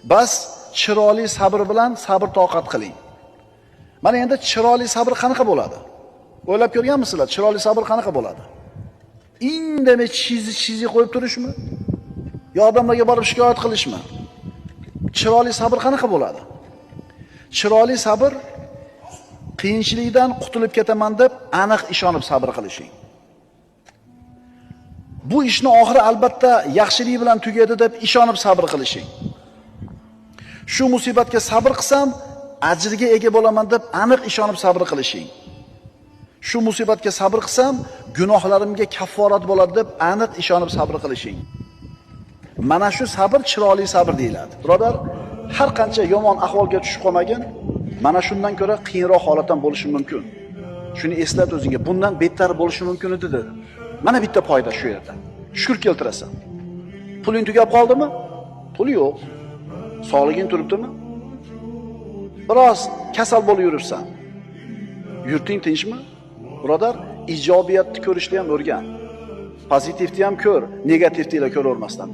Bas chiroyli sabr bilan sabr toqat qiling. Mana endi chiroyli sabr qanaqa bo'ladi? O'ylab ko'rganmisizlar? Chiroyli sabr qanaqa bo'ladi? Indamay chizi qo'yib turishmi? Yo odamlarga borib shikoyat qilishmi? Chiroyli sabr qanaqa bo'ladi? Chiroyli sabr qiyinchilikdan qutulib ketaman deb aniq ishonib sabr qilishing. Bu ishni oxiri albatta yaxshilik bilan tugaydi deb ishonib sabr qilishing. Shu musibatga sabr qilsam, ajriga ega bo'laman deb aniq ishonib sabr qilishing. Shu musibatga sabr qilsam, gunohlarimga kafforat bo'ladi deb aniq ishonib sabr qilishing. Mana shu sabr chiroyli sabr deyiladi. Birodar, har qancha yomon ahvolga tushib qolmagin, mana shundan ko'ra qiyinroq holatdan bo'lishi mumkin. Shuni eslat o'zingga, bundan bettar bo'lishi mumkin edi dedi. Mana bitta foyda shu yerda. Shukr keltirasan. Puling tugab qoldimi? Pul yo'q. Sog'liging turibdimi? Biroz kasal bo'lib yuribsan. Yurting tinchmi? Birodar, ijobiyatni ko'rishni ham o'rgan. Pozitivni ham ko'r, negativni ila ko'ravermasdan.